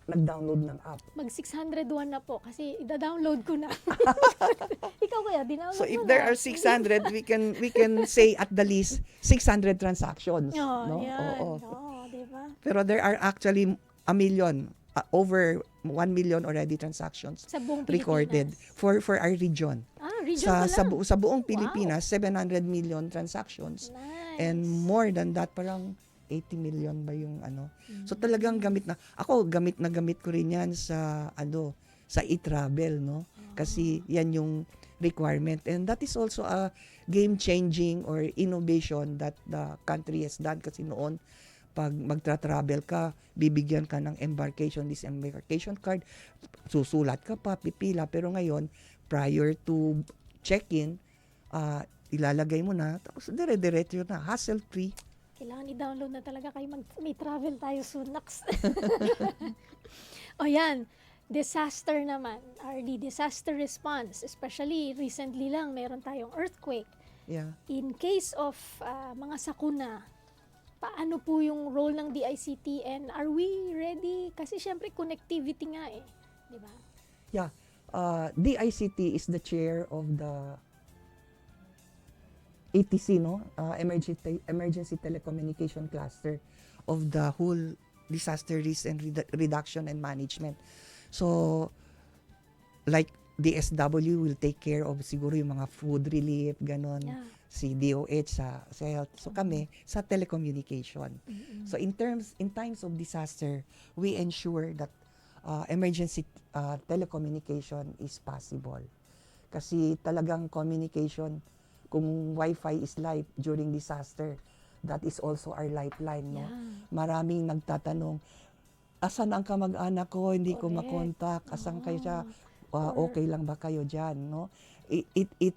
nag-download ng app.
Mag 601 na po kasi ida-download ko na. Ikaw kuya, dinownload
So if
mo
there
na.
are 600, we can say at the least 600 transactions,
Oh,
no?
yan.
Oo.
Oo, di ba?
Pero there are actually a million, over 1 million already transactions
Sa buong
recorded
Pilipinas.
for our region.
Region pa lang.
Sa buong Pilipinas, 700 million transactions.
Nice.
And more than that, parang 80 million ba yung ano. So talagang gamit na. Ako, gamit ko rin yan sa sa e-travel, no? Kasi yan yung requirement. And that is also a game-changing or innovation that the country has done. Kasi noon, pag magtra-travel ka, bibigyan ka ng disembarkation card, susulat ka pa, pipila. Pero ngayon, prior to check-in, ilalagay mo na, tapos dire-diretso na, hassle-free.
Kailangan i-download na talaga kayo. May travel tayo soon. Next. O yan, disaster naman. RD, disaster response. Especially recently lang, meron tayong earthquake.
Yeah.
In case of mga sakuna, paano po yung role ng DICT and are we ready? Kasi syempre connectivity nga eh. Di ba?
Yeah. DICT is the chair of the ETC, no? Emergency Telecommunication Cluster of the whole disaster risk and reduction and management. So, like DSW will take care of siguro yung mga food relief, ganon.
Yeah.
Si DOH sa health. So kami sa telecommunication. So in times of disaster, we ensure that emergency telecommunication is possible. Kasi talagang communication, kung Wi-Fi is life during disaster, that is also our lifeline, no?
Yeah.
Maraming nagtatanong, asan ang kamag-anak ko, hindi ko makontak, asan kayo siya, okay lang ba kayo dyan, no? It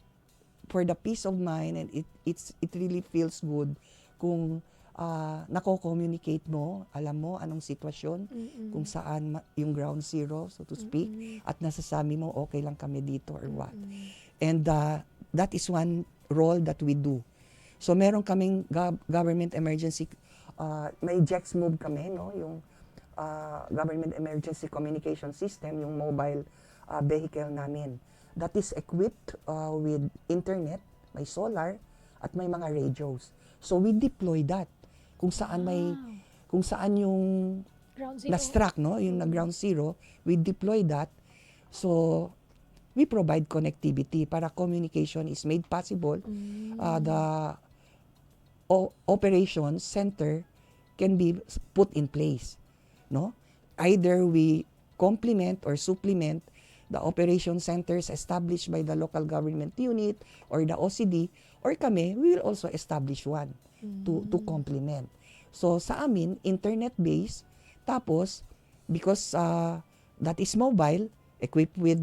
for the peace of mind, and it really feels good kung nako-communicate mo, alam mo anong sitwasyon, kung saan yung ground zero, so to speak, at nasasabi mo, okay lang kami dito or what. And that is one role that we do. So meron kaming government emergency, may JEXMOB kami, no? Yung government emergency communication system, yung mobile vehicle namin. That is equipped with internet, may solar, at may mga radios. So we deploy that kung saan yung na-struck, no? Yung na-ground zero, we deploy that. So we provide connectivity para communication is made possible. The operations center can be put in place, no? Either we complement or supplement the operation centers established by the local government unit or the OCD, or kami, we will also establish one to complement. So sa amin, internet-based, tapos because that is mobile, equipped with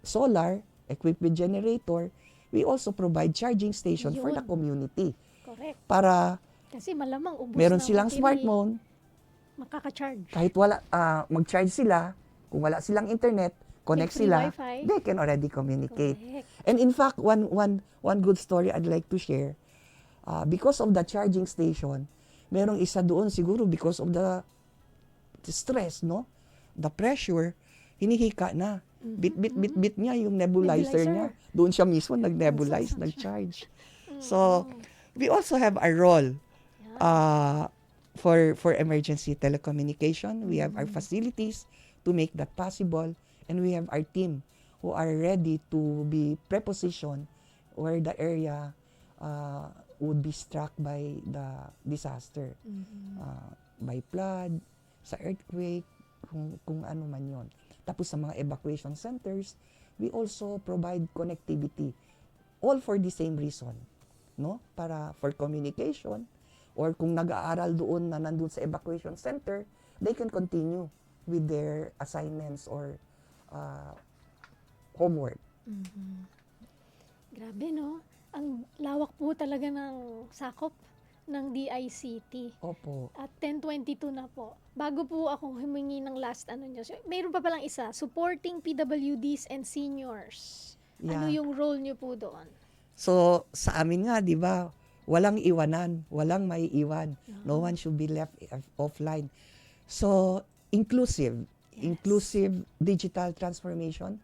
solar, equipped with generator, we also provide charging station for the community.
Correct.
Para
kasi malamang ubos
meron
na
silang
battery,
smartphone,
makaka-charge.
kahit wala, mag-charge sila, kung wala silang internet, connect
free
sila,
Wi-Fi.
they can already communicate.
Correct.
And in fact, one good story I'd like to share, because of the charging station, merong isa doon siguro because of the stress, no? The pressure, hinihika na. Bit niya yung nebulizer niya. Doon siya mismo nag-nebulize, nag-charge. So, we also have a role for emergency telecommunication. We have our facilities to make that possible, and we have our team who are ready to be prepositioned where the area would be struck by the disaster, by flood, sa earthquake, kung ano man yon. Tapos sa mga evacuation centers, we also provide connectivity, all for the same reason, no? Para for communication, or kung nag-aaral doon na nandun sa evacuation center, they can continue with their assignments or homework.
Grabe, no? Ang lawak po talaga ng sakop ng DICT.
Opo.
At 10:22 na po. Bago po ako humingi ng last nyo. So, mayroon pa palang isa, supporting PWDs and seniors. Ano
Yeah.
yung role nyo po doon?
So, sa amin nga, di ba, walang iwanan, walang maiiwan. No one should be left offline. So, inclusive digital transformation.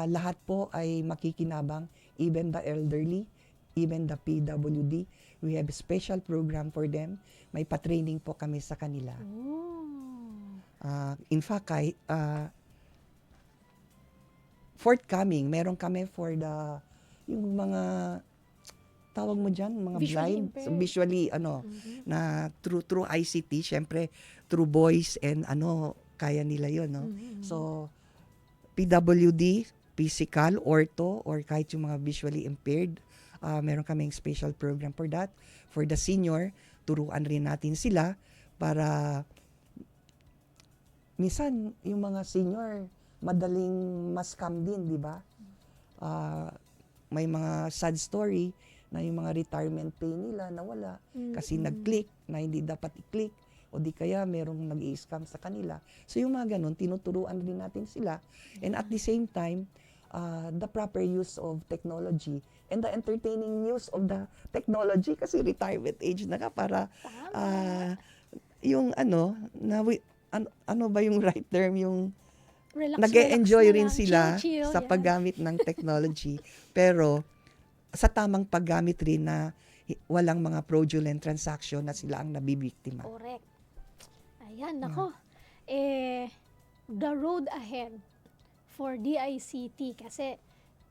Lahat po ay makikinabang, even the elderly, even the PWD. We have a special program for them. May pa-training po kami sa kanila. In fact, forthcoming, meron kami for yung mga tawag mo dyan, mga blind, visually, na through ICT, syempre, through voice and kaya nila yun, no? So, PWD, physical, ortho, or kahit yung mga visually impaired, meron kaming special program for that. For the senior, turuan rin natin sila para minsan, yung mga senior, madaling ma-scam din, di ba? May mga sad story na yung mga retirement pay nila nawala kasi nag-click na hindi dapat i-click o di kaya merong nag-i-scam sa kanila. So yung mga ganun, tinuturuan din natin sila. And at the same time, the proper use of technology and the entertaining use of the technology kasi retirement age na ka para yung ano ba yung right term, yung nag-e-enjoy rin sila
chill,
sa paggamit ng technology. Pero sa tamang paggamit rin na walang mga fraudulent transaction na sila ang nabibiktima.
Correct. Ayan, nako. The road ahead for DICT kasi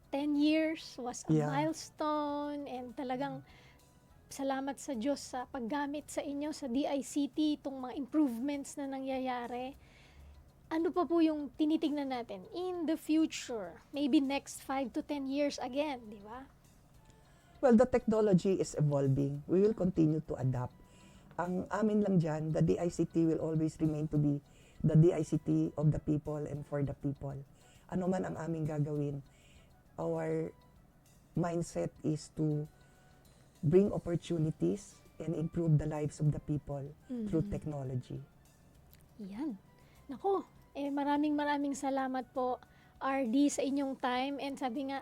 10 years was a milestone and talagang salamat sa Diyos sa paggamit sa inyo sa DICT, itong mga improvements na nangyayari. Ano pa po yung tinitingnan natin in the future? Maybe next 5 to 10 years again, di ba?
Well, the technology is evolving. We will continue to adapt. Ang amin lang dyan, the DICT will always remain to be the DICT of the people and for the people. Ano man ang aming gagawin, our mindset is to bring opportunities and improve the lives of the people through technology.
Yan. Nako, maraming salamat po, RD, sa inyong time. And sabi nga,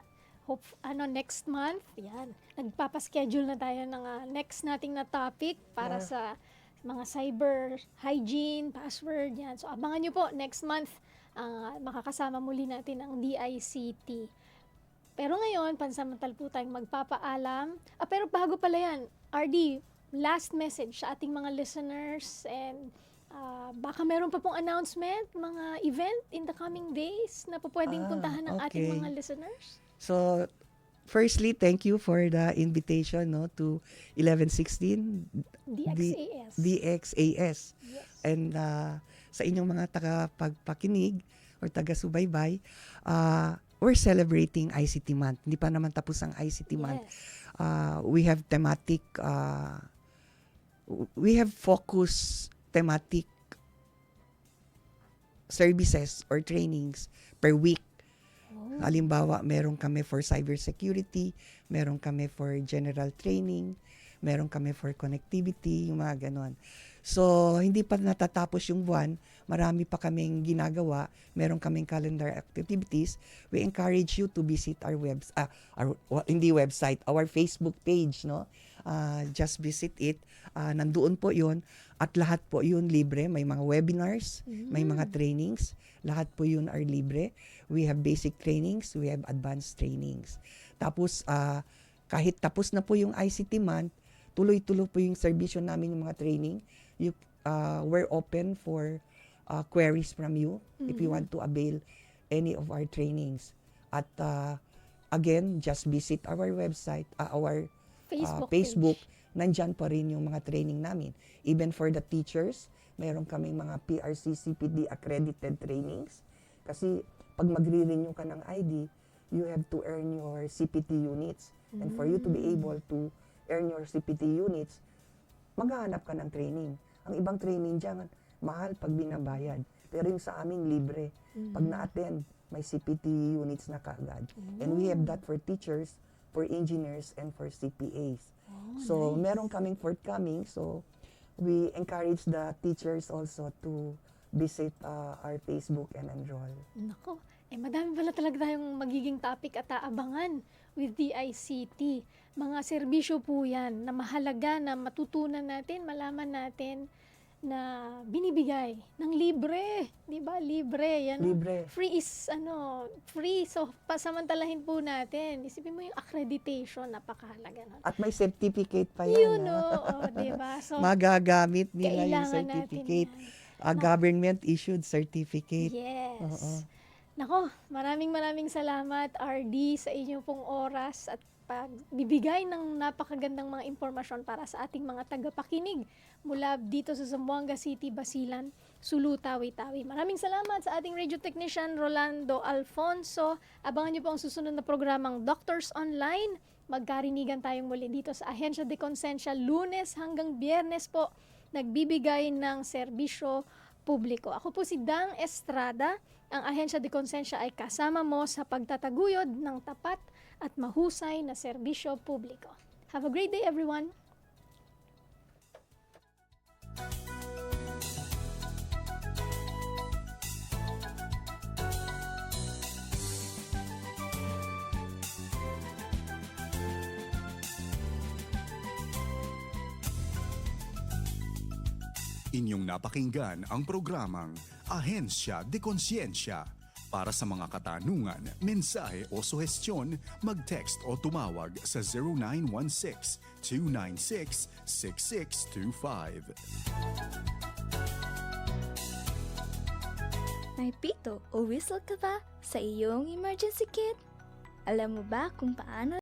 next month, yan, nagpapaschedule na tayo ng next nating na topic para sa mga cyber hygiene, password, yan. So, abangan nyo po, next month, makakasama muli natin ang DICT. Pero ngayon, pansamantal po tayong magpapaalam. Pero bago pala yan, RD, last message sa ating mga listeners and baka meron pa pong announcement, mga event in the coming days na po pwedeng puntahan ng ating mga listeners?
So, firstly, thank you for the invitation to 1116 DXAS.
Yes.
And sa inyong mga tagapagpakinig or taga-subaybay, we're celebrating ICT Month. Hindi pa naman tapos ang ICT Month. We have focus thematic services or trainings per week. Halimbawa, meron kami for cybersecurity, meron kami for general training, meron kami for connectivity, yung mga ganon. So, hindi pa natatapos yung buwan, marami pa kaming ginagawa, meron kaming calendar activities. We encourage you to visit our our Facebook page, no? Just visit it. Nandoon po yun. At lahat po yun libre. May mga webinars, may mga trainings. Lahat po yun are libre. We have basic trainings, we have advanced trainings. Tapos, kahit tapos na po yung ICT month, tuloy-tuloy po yung serbisyo namin yung mga training. We're open for queries from you if you want to avail any of our trainings. At again, just visit our website, our Facebook. Nandyan pa rin yung mga training namin. Even for the teachers, mayroon kaming mga PRC CPD accredited trainings. Kasi pag magre-renew ka ng ID, you have to earn your CPT units. And for you to be able to earn your CPT units, maghahanap ka ng training. Ang ibang training dyan, mahal pag binabayad. Pero yung sa amin, libre. Pag na-attend, may CPT units na kaagad. And we have that for teachers, for engineers, and for CPAs. So, meron kaming forthcoming. So, we encourage the teachers also to visit our Facebook and enroll.
Nako. Madami pala talaga tayong magiging topic at aabangan with DICT. Mga serbisyo po yan na mahalaga na matutunan natin, malaman natin na binibigay ng libre. Di ba? Libre. Yan.
Libre.
Free is, free. So, pasamantalahin po natin. Isipin mo yung accreditation, napakahalaga nun.
At may certificate pa yan.
Di ba? So,
magagamit nila yung
kailangan
certificate.
natin
Government-issued certificate.
Yes.
Oo.
Nako, maraming salamat, RD, sa inyong pong oras at pagbibigay ng napakagandang mga impormasyon para sa ating mga tagapakinig mula dito sa Zamboanga City, Basilan, Sulu, Tawi-Tawi. Maraming salamat sa ating radio technician Rolando Alfonso. Abangan niyo po ang susunod na programang Doctors Online. Magkarinigan tayong muli dito sa Ahensya de Consensya, Lunes hanggang Biyernes po, nagbibigay ng serbisyo publiko. Ako po si Dang Estrada. Ang Ahensya de Consensya ay kasama mo sa pagtataguyod ng tapat at mahusay na serbisyo publiko. Have a great day, everyone!
Inyong napakinggan ang programang Ahensya de Consensya. Para sa mga katanungan, mensahe o suhestyon, mag-text o tumawag sa 0916-296-6625.
May pito o whistle ka ba sa iyong emergency kit? Alam mo ba kung paano